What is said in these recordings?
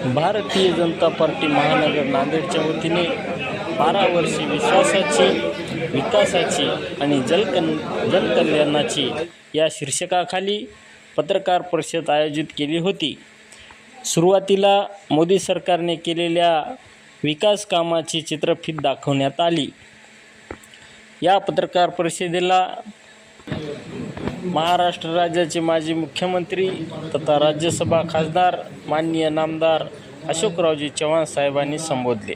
Bharatiya Janata party महानगर नांदेडच्या वतीने 12 वर्षे विश्वासाची, विकासाची आणि जनकल्याणाची या शीर्षकाखाली पत्रकार परिषद आयोजित केली होती. सुरुवातीला मोदी सरकारने केलेल्या विकास कामाची चित्रफीत दाखवण्यात आली. या पत्रकार परिषदेला महाराष्ट्र राज्याचे माजी मुख्यमंत्री तथा राज्यसभा खासदार माननीय नामदार अशोकरावजी चव्हाण साहेबांनी संबोधले.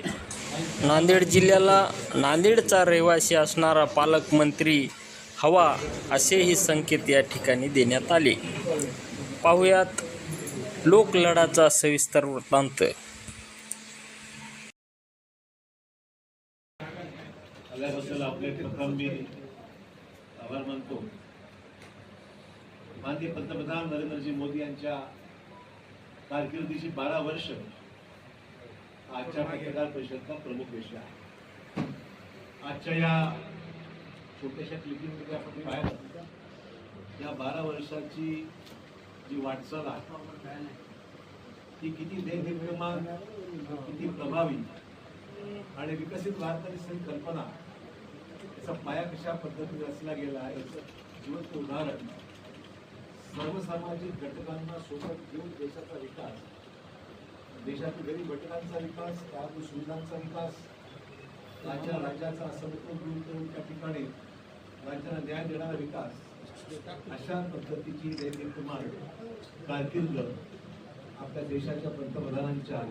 नांदेड जिल्ह्याला नांदेडचा रहिवासी असणारा पालकमंत्री हवा असेही संकेत या ठिकाणी देण्यात आले. पाहुयात लोकलढाचा सविस्तर वृत्तांत. आपले प्रथम मी आभार मानतो. माननीय पंतप्रधान नरेंद्रजी मोदी यांच्या कारकिर्दीची 12 वर्ष आजच्या पत्रकार परिषदेचा प्रमुख विषय आहे. आजच्या या छोट्याशा क्लिपिंगमध्ये आपण पाहिलं या 12 वर्षाची जी वाटचाल आहे ती किती देशप्रेमान, किती प्रभावी आणि विकसित भारताची संकल्पना याचा पाया कशा पद्धतीने रचला गेला आहे याचं जिवंत उदाहरण. सर्व सामाजिक घटकांना सोबत घेऊन देशाचा विकास, देशातील गरीब घटकांचा विकास, पायाभूत सुविधांचा विकास, राज्याचा समतोल दूर करून त्या ठिकाणी राज्याला न्याय देणारा विकास, अशा पद्धतीची देशप्रेमान कारकीर्द आपल्या देशाच्या पंतप्रधानांच्या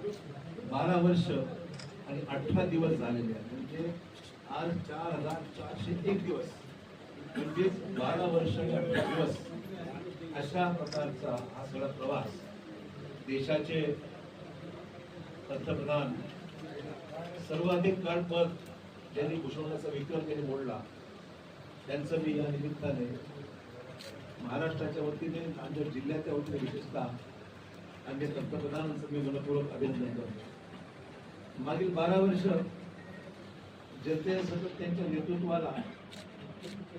12 वर्ष आणि 18 दिवस झालेले आहेत. म्हणजे आज 4401 दिवस म्हणजे 12 वर्ष आणि 18 दिवस अशा प्रकारचा हा सगळा प्रवास देशाचे पंतप्रधान सर्वाधिक काळ पद ज्यांनी भूषवण्याचा विक्रम त्यांनी मोडला त्यांचं मी या निमित्ताने महाराष्ट्राच्या वतीने, नांदेड जिल्ह्याच्या वतीने विशेषतः आमच्या पंतप्रधानांचं मी मनपूर्वक अभिनंदन करतो. मागील 12 वर्ष जनतेने सतत त्यांच्या नेतृत्वाला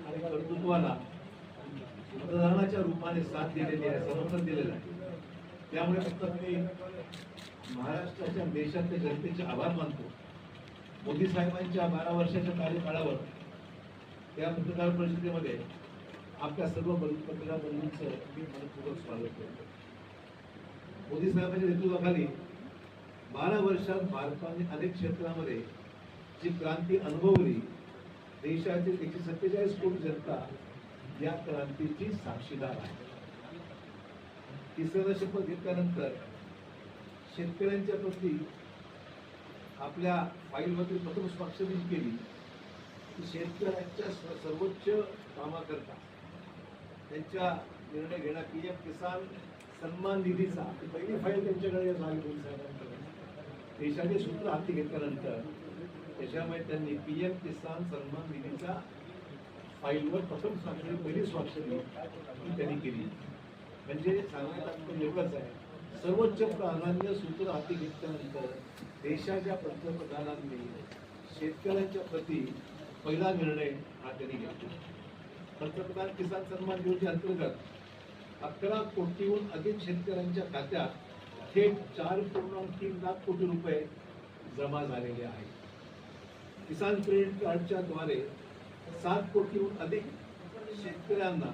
आणि कर्तृत्वाला मतदानाच्या रूपाने साथ दिलेली आहे, समर्थन दिलेलं आहे. त्यामुळे फक्त मी महाराष्ट्राच्या देशातल्या जनतेचे आभार मानतो. मोदी साहेबांच्या 12 वर्षाच्या कार्यकाळावर या पत्रकार परिषदेमध्ये आपल्या सर्व पत्रकार बंधूंचं मी मनपूर्वक स्वागत करतो. मोदी साहेबांच्या नेतृत्वाखाली 12 वर्षात भारताने अनेक क्षेत्रामध्ये जी क्रांती अनुभवली, देशातील 147 कोटी जनता या क्रांतीची साक्षीदार आहे. तिसऱ्या शपथ घेतल्यानंतर शेतकऱ्यांच्या प्रती आपल्या फाईलमध्ये प्रथम स्वाक्षरी केली की शेतकऱ्यांच्या सर्वोच्च कामाकरता त्यांच्या निर्णय घेणं PM किसान सन्मान निधीचा पहिली फाईल त्यांच्याकडे झाली. मोदी साहेबांकडे देशाचे सूत्र हाती घेतल्यानंतर त्याच्यामुळे त्यांनी PM किसान सन्मान निधीचा फाईलवर प्रथम स्वाक्षरी, पहिली स्वाक्षरी त्यांनी केली. म्हणजे सांगण्यात एवढंच आहे, सर्वोच्च प्राधान्य सूत्र हाती घेतल्यानंतर देशाच्या पंतप्रधानांनी शेतकऱ्यांच्या प्रती पहिला निर्णय हा त्यांनी घेतला. पंतप्रधान किसान सन्मान योजनेअंतर्गत 11 कोटीहून अधिक शेतकऱ्यांच्या खात्यात थेट 4.3 लाख कोटी रुपये जमा झालेले आहेत. किसान क्रेडिट कार्डच्या द्वारे 7 कोटीहून अधिक शेतकऱ्यांना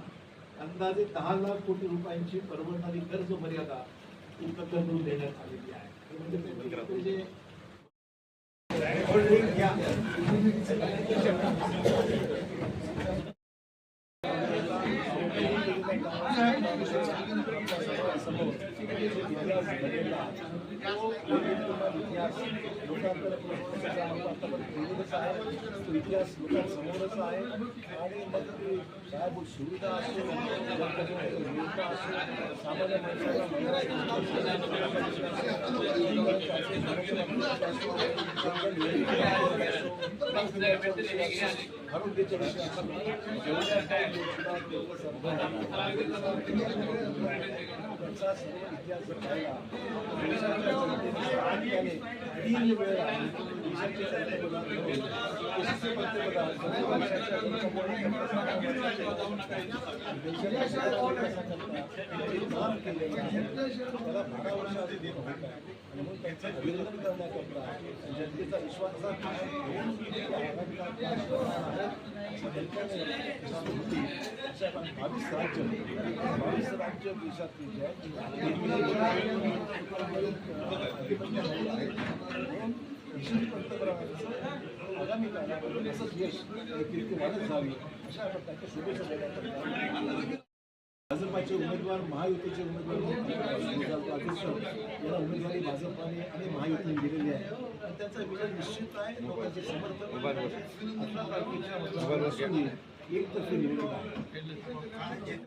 अंदाजे 10 लाख कोटी रुपयांची परवडणारी कर्ज मर्यादा उपलब्ध करून देण्यात आलेली आहे. म्हणजे इतिहास लोकांसमोरच आहे आणि मग ती पायाभूत सुविधा असो, सामान्य आरोग्याच्या इतिहास देशाचे पंतप्रधान यशस्वी पंतप्रधान देशाच्या देशाच्या काम केलेलं आहे त्याला 12 वर्ष आधी देत होता म्हणून त्यांचं अभिनंदन करण्याकरता जनतेचा विश्वास बावीस राज्य देशातील जे पंतप्रधानांचं आगामी काळामध्ये असंच यश कीर्ती वाढत जावी अशा प्रकारच्या शुभेच्छा देण्याकरता भाजपाचे उमेदवार महायुतीचे उमेदवार यांना उमेदवारी भाजपाने आणि महायुतीने दिलेली आहे आणि त्यांचा विजय निश्चित आहे लोकांचे समर्थन 18 तारखेच्या मतदानापासून एकतर्फी निवडून आहे.